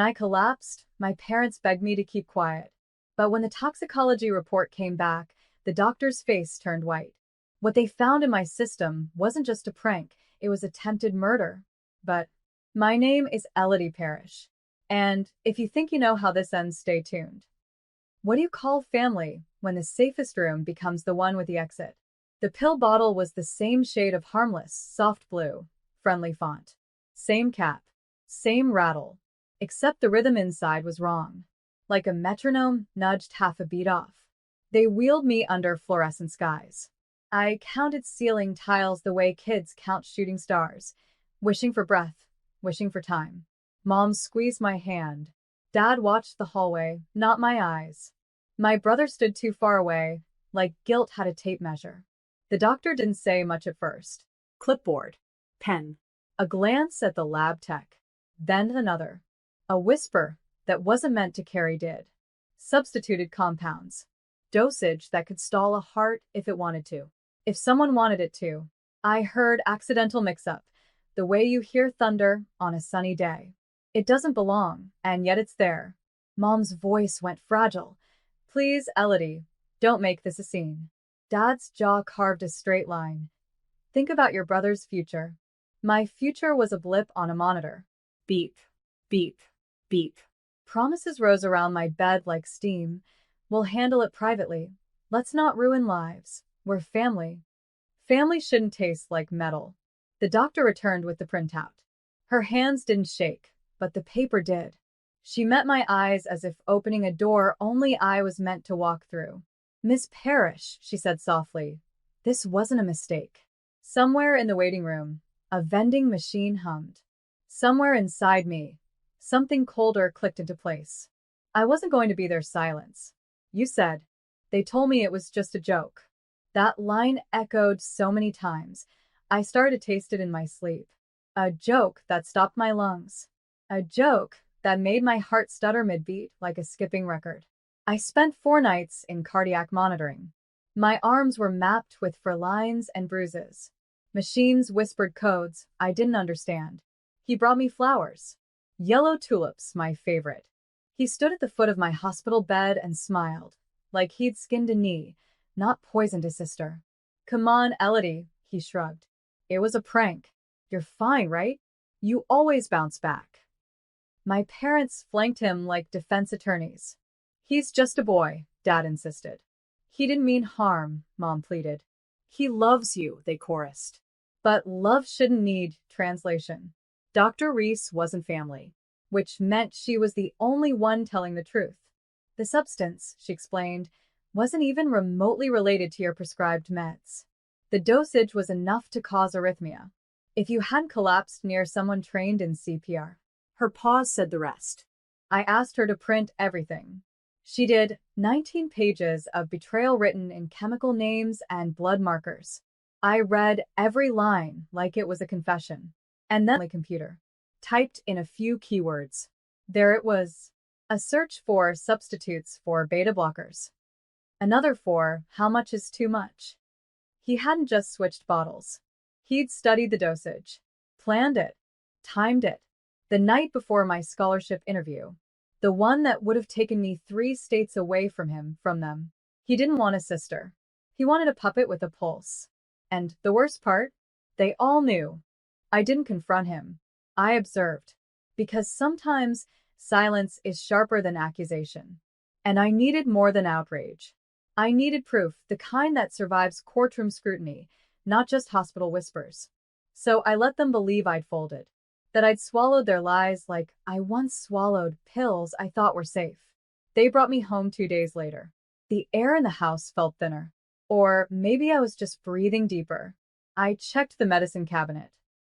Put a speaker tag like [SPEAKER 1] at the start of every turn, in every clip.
[SPEAKER 1] When I collapsed, my parents begged me to keep quiet. But when the toxicology report came back, the doctor's face turned white. What they found in my system wasn't just a prank, it was attempted murder. But my name is Elodie Parrish. And if you think you know how this ends, stay tuned. What do you call family when the safest room becomes the one with the exit? The pill bottle was the same shade of harmless, soft blue, friendly font. Same cap, same rattle, except the rhythm inside was wrong. Like a metronome nudged half a beat off. They wheeled me under fluorescent skies. I counted ceiling tiles the way kids count shooting stars, wishing for breath, wishing for time. Mom squeezed my hand. Dad watched the hallway, not my eyes. My brother stood too far away, like guilt had a tape measure. The doctor didn't say much at first. Clipboard. Pen. A glance at the lab tech. Then another. A whisper that wasn't meant to carry did. Substituted compounds. Dosage that could stall a heart if it wanted to. If someone wanted it to. I heard accidental mix-up. The way you hear thunder on a sunny day. It doesn't belong, and yet it's there. Mom's voice went fragile. Please, Elodie, don't make this a scene. Dad's jaw carved a straight line. Think about your brother's future. My future was a blip on a monitor. Beep, beep, beep. Promises rose around my bed like steam. We'll handle it privately. Let's not ruin lives. We're family. Family shouldn't taste like metal. The doctor returned with the printout. Her hands didn't shake, but the paper did. She met my eyes as if opening a door only I was meant to walk through. Miss Parrish, she said softly, this wasn't a mistake. Somewhere in the waiting room, a vending machine hummed. Somewhere inside me, something colder clicked into place. I wasn't going to be their silence. You said. They told me it was just a joke. That line echoed so many times, I started to taste it in my sleep. A joke that stopped my lungs. A joke that made my heart stutter mid-beat like a skipping record. I spent 4 nights in cardiac monitoring. My arms were mapped with lines and bruises. Machines whispered codes I didn't understand. He brought me flowers. Yellow tulips, my favorite. He stood at the foot of my hospital bed and smiled, like he'd skinned a knee, not poisoned his sister. Come on, Elodie, he shrugged. It was a prank. You're fine, right? You always bounce back. My parents flanked him like defense attorneys. He's just a boy, Dad insisted. He didn't mean harm, Mom pleaded. He loves you, they chorused. But love shouldn't need translation. Dr. Reese wasn't family, which meant she was the only one telling the truth. The substance, she explained, wasn't even remotely related to your prescribed meds. The dosage was enough to cause arrhythmia. If you hadn't collapsed near someone trained in CPR. Her pause said the rest. I asked her to print everything. She did 19 pages of betrayal written in chemical names and blood markers. I read every line like it was a confession. And then the computer typed in a few keywords. There it was. A search for substitutes for beta blockers. Another for how much is too much. He hadn't just switched bottles. He'd studied the dosage, planned it, timed it. The night before my scholarship interview, the one that would have taken me 3 states away from them. He didn't want a sister. He wanted a puppet with a pulse. And the worst part? They all knew. I didn't confront him. I observed. Because sometimes silence is sharper than accusation. And I needed more than outrage. I needed proof, the kind that survives courtroom scrutiny, not just hospital whispers. So I let them believe I'd folded. That I'd swallowed their lies like I once swallowed pills I thought were safe. They brought me home 2 days later. The air in the house felt thinner. Or maybe I was just breathing deeper. I checked the medicine cabinet.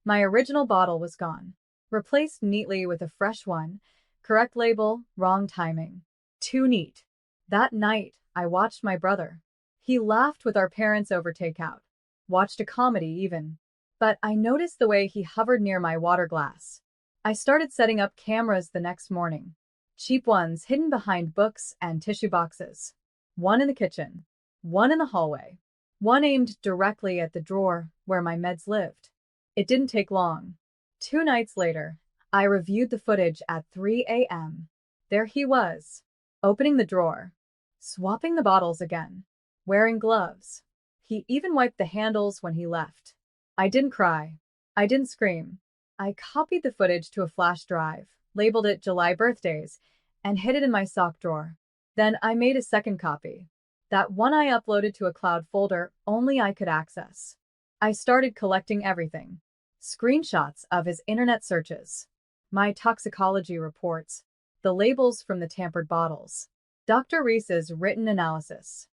[SPEAKER 1] My original bottle was gone. Replaced neatly with a fresh one. Correct label, wrong timing. Too neat. That night, I watched my brother. He laughed with our parents over takeout. Watched a comedy even. But I noticed the way he hovered near my water glass. I started setting up cameras the next morning. Cheap ones hidden behind books and tissue boxes. One in the kitchen. One in the hallway. One aimed directly at the drawer where my meds lived. It didn't take long. 2 nights later, I reviewed the footage at 3 a.m. There he was, opening the drawer, swapping the bottles again, wearing gloves. He even wiped the handles when he left. I didn't cry. I didn't scream. I copied the footage to a flash drive, labeled it July birthdays, and hid it in my sock drawer. Then I made a second copy. That one I uploaded to a cloud folder only I could access. I started collecting everything. Screenshots of his internet searches, my toxicology reports, the labels from the tampered bottles, Dr. Reese's written analysis,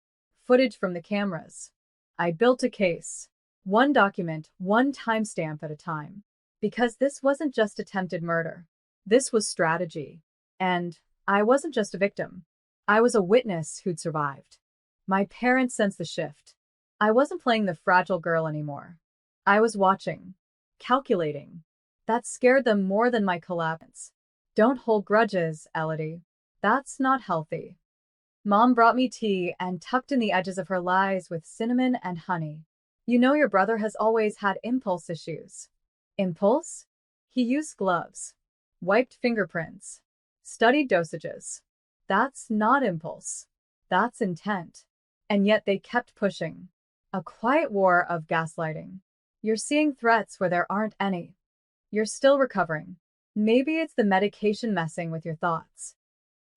[SPEAKER 1] footage from the cameras. I built a case, one document, one timestamp at a time. Because this wasn't just attempted murder. This was strategy. And I wasn't just a victim. I was a witness who'd survived. My parents sensed the shift. I wasn't playing the fragile girl anymore. I was watching, calculating. That scared them more than my collapse. Don't hold grudges, Elodie. That's not healthy. Mom brought me tea and tucked in the edges of her lies with cinnamon and honey. You know your brother has always had impulse issues. Impulse? He used gloves, wiped fingerprints, studied dosages. That's not impulse. That's intent. And yet they kept pushing. A quiet war of gaslighting. You're seeing threats where there aren't any. You're still recovering. Maybe it's the medication messing with your thoughts.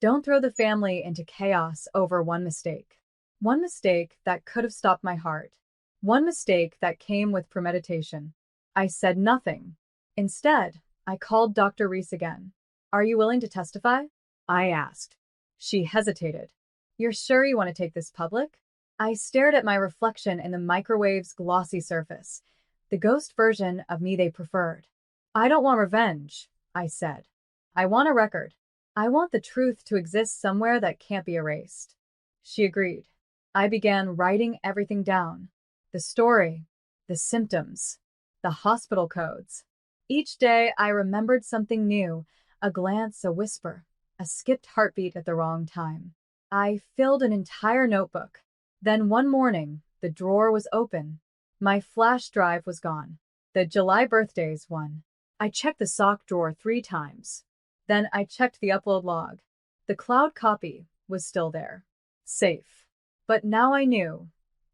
[SPEAKER 1] Don't throw the family into chaos over one mistake. One mistake that could have stopped my heart. One mistake that came with premeditation. I said nothing. Instead, I called Dr. Reese again. Are you willing to testify? I asked. She hesitated. You're sure you want to take this public? I stared at my reflection in the microwave's glossy surface, the ghost version of me they preferred. I don't want revenge, I said. I want a record. I want the truth to exist somewhere that can't be erased. She agreed. I began writing everything down. The story, the symptoms, the hospital codes. Each day I remembered something new, a glance, a whisper, a skipped heartbeat at the wrong time. I filled an entire notebook. Then one morning, the drawer was open. My flash drive was gone. The July birthdays one. I checked the sock drawer 3 times. Then I checked the upload log. The cloud copy was still there. Safe. But now I knew.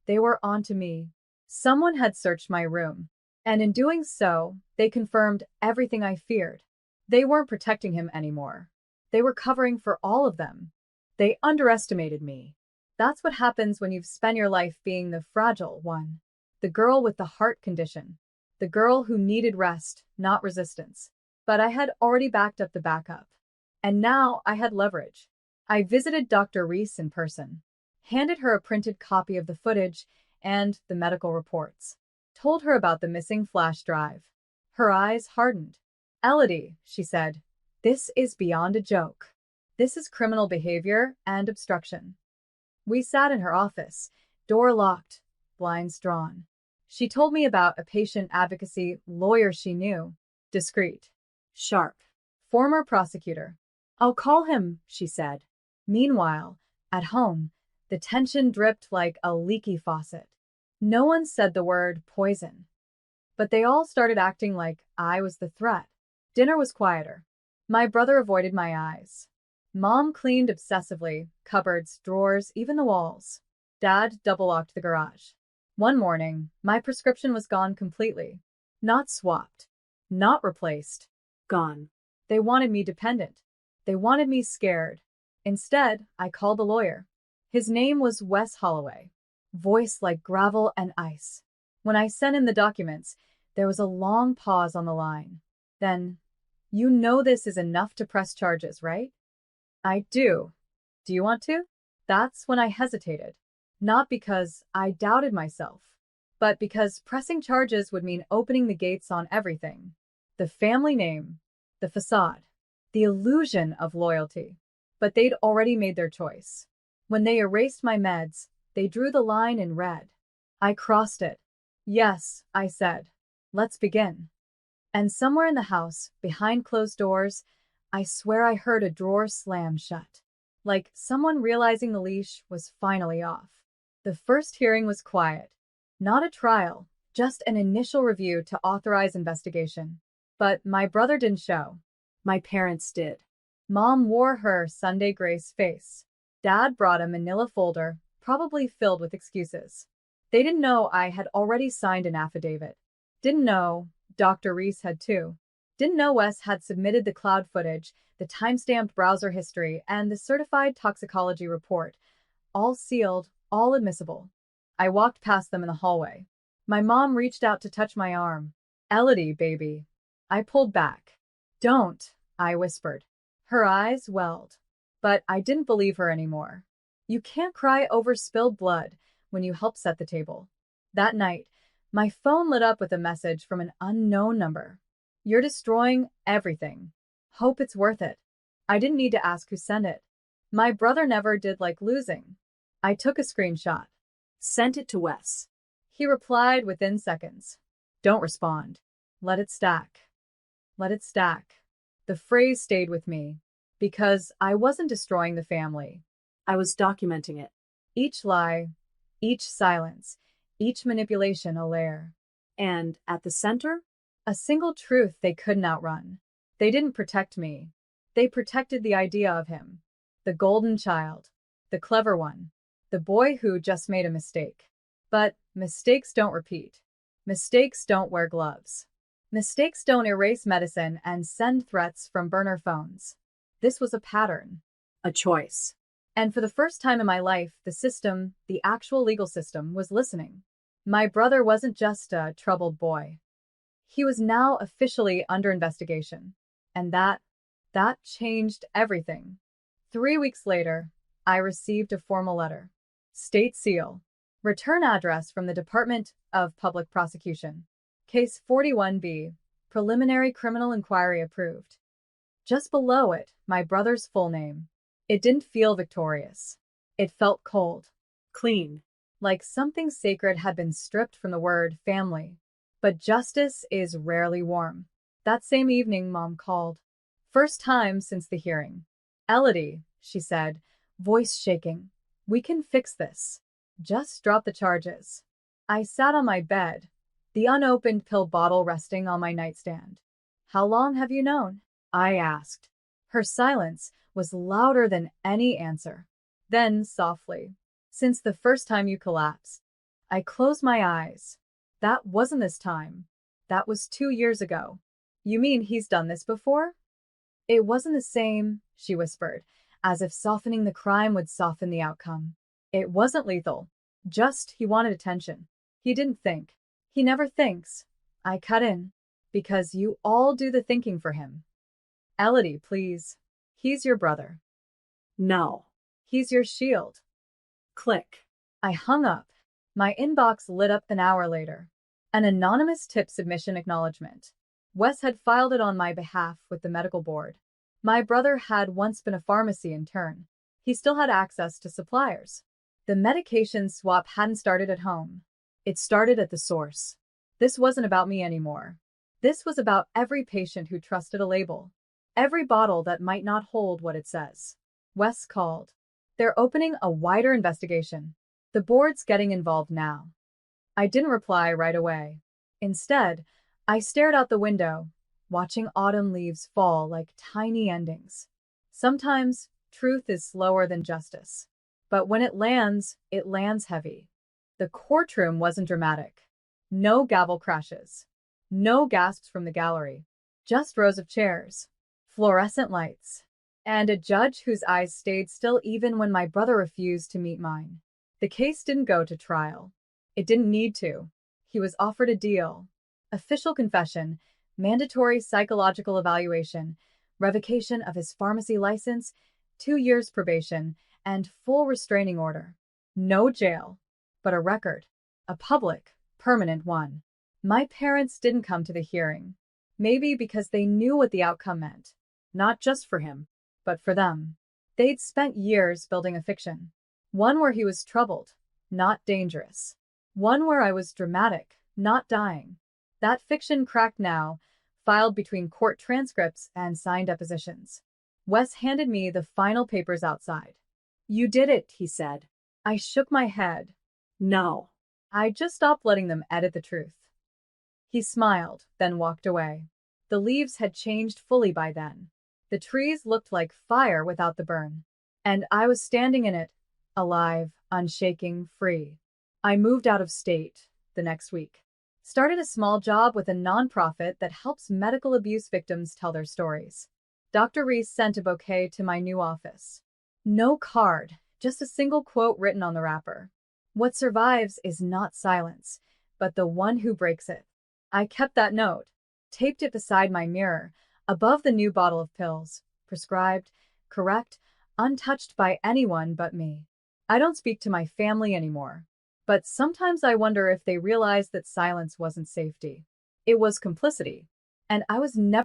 [SPEAKER 1] They were onto me. Someone had searched my room. And in doing so, they confirmed everything I feared. They weren't protecting him anymore. They were covering for all of them. They underestimated me. That's what happens when you've spent your life being the fragile one. The girl with the heart condition. The girl who needed rest, not resistance. But I had already backed up the backup. And now I had leverage. I visited Dr. Reese in person, handed her a printed copy of the footage and the medical reports, told her about the missing flash drive. Her eyes hardened. Elodie, she said, this is beyond a joke. This is criminal behavior and obstruction. We sat in her office, door locked, blinds drawn. She told me about a patient advocacy lawyer she knew, discreet, sharp, former prosecutor. I'll call him, she said. Meanwhile, at home, the tension dripped like a leaky faucet. No one said the word poison. But they all started acting like I was the threat. Dinner was quieter. My brother avoided my eyes. Mom cleaned obsessively, cupboards, drawers, even the walls. Dad double-locked the garage. One morning, my prescription was gone completely. Not swapped. Not replaced. Gone. They wanted me dependent. They wanted me scared. Instead, I called the lawyer. His name was Wes Holloway. Voice like gravel and ice. When I sent him the documents, there was a long pause on the line. Then, you know this is enough to press charges, right? I do. Do you want to? That's when I hesitated. Not because I doubted myself, but because pressing charges would mean opening the gates on everything. The family name, the facade, the illusion of loyalty. But they'd already made their choice. When they erased my meds, they drew the line in red. I crossed it. Yes, I said. Let's begin. And somewhere in the house, behind closed doors, I swear I heard a drawer slam shut. Like someone realizing the leash was finally off. The first hearing was quiet. Not a trial, just an initial review to authorize investigation. But my brother didn't show.
[SPEAKER 2] My parents did.
[SPEAKER 1] Mom wore her Sunday grace face. Dad brought a manila folder, probably filled with excuses. They didn't know I had already signed an affidavit. Didn't know Dr. Reese had too. Didn't know Wes had submitted the cloud footage, the timestamped browser history, and the certified toxicology report. All sealed, all admissible. I walked past them in the hallway. My mom reached out to touch my arm. "Elodie, baby." I pulled back. "Don't," I whispered. Her eyes welled. But I didn't believe her anymore. You can't cry over spilled blood when you help set the table. That night, my phone lit up with a message from an unknown number. "You're destroying everything. Hope it's worth it." I didn't need to ask who sent it. My brother never did like losing. I took a screenshot.
[SPEAKER 2] Sent it to Wes.
[SPEAKER 1] He replied within seconds. "Don't respond. Let it stack." Let it stack. The phrase stayed with me because I wasn't destroying the family.
[SPEAKER 2] I was documenting it.
[SPEAKER 1] Each lie, each silence, each manipulation a layer.
[SPEAKER 2] And at the center,
[SPEAKER 1] a single truth they couldn't outrun. They didn't protect me. They protected the idea of him. The golden child. The clever one. The boy who just made a mistake. But mistakes don't repeat. Mistakes don't wear gloves. Mistakes don't erase medicine and send threats from burner phones. This was a pattern.
[SPEAKER 2] a choice.
[SPEAKER 1] And for the first time in my life, the system, the actual legal system, was listening. My brother wasn't just a troubled boy. He was now officially under investigation. And that changed everything. 3 weeks later, I received a formal letter. State seal. Return address from the Department of Public Prosecution. Case 41B. Preliminary criminal inquiry approved. Just below it, my brother's full name. It didn't feel victorious. It felt cold.
[SPEAKER 2] Clean.
[SPEAKER 1] Like something sacred had been stripped from the word family. But justice is rarely warm. That same evening, Mom called. First time since the hearing. "Elodie," she said, voice shaking. "We can fix this. Just drop the charges." I sat on my bed, the unopened pill bottle resting on my nightstand. "How long have you known?" I asked. Her silence was louder than any answer. Then, softly, "Since the first time you collapsed." I closed my eyes. "That wasn't this time. That was 2 years ago." "You mean he's done this before?" "It wasn't the same," she whispered, as if softening the crime would soften the outcome. "It wasn't lethal. Just he wanted attention. He didn't think. He never thinks." I cut in. "Because you all do the thinking for him." "Elodie, please. He's your brother.
[SPEAKER 2] No.
[SPEAKER 1] He's your shield."
[SPEAKER 2] Click.
[SPEAKER 1] I hung up. My inbox lit up an hour later. An anonymous tip submission acknowledgement. Wes had filed it on my behalf with the medical board. My brother had once been a pharmacy intern. He still had access to suppliers. The medication swap hadn't started at home. It started at the source. This wasn't about me anymore. This was about every patient who trusted a label. Every bottle that might not hold what it says. Wes called. "They're opening a wider investigation. The board's getting involved now." I didn't reply right away. Instead, I stared out the window, watching autumn leaves fall like tiny endings. Sometimes, truth is slower than justice. But when it lands heavy. The courtroom wasn't dramatic. No gavel crashes. No gasps from the gallery. Just rows of chairs. Fluorescent lights. And a judge whose eyes stayed still even when my brother refused to meet mine. The case didn't go to trial. It didn't need to. He was offered a deal. Official confession, mandatory psychological evaluation, revocation of his pharmacy license, 2 years probation, and full restraining order. No jail, but a record. A public, permanent one. My parents didn't come to the hearing. Maybe because they knew what the outcome meant. Not just for him, but for them. They'd spent years building a fiction. One where he was troubled, not dangerous. One where I was dramatic, not dying. That fiction cracked now, filed between court transcripts and signed depositions. Wes handed me the final papers outside.
[SPEAKER 2] You did it, he said.
[SPEAKER 1] I shook my head.
[SPEAKER 2] No.
[SPEAKER 1] I just stopped letting them edit the truth. He smiled, then walked away. The leaves had changed fully by then. The trees looked like fire without the burn. And I was standing in it, alive, unshaking, free. I moved out of state the next week. Started a small job with a nonprofit that helps medical abuse victims tell their stories. Dr. Reese sent a bouquet to my new office. No card, just a single quote written on the wrapper. What survives is not silence, but the one who breaks it. I kept that note, taped it beside my mirror, above the new bottle of pills, prescribed, correct, untouched by anyone but me. I don't speak to my family anymore, but sometimes I wonder if they realized that silence wasn't safety. It was complicity, and I was never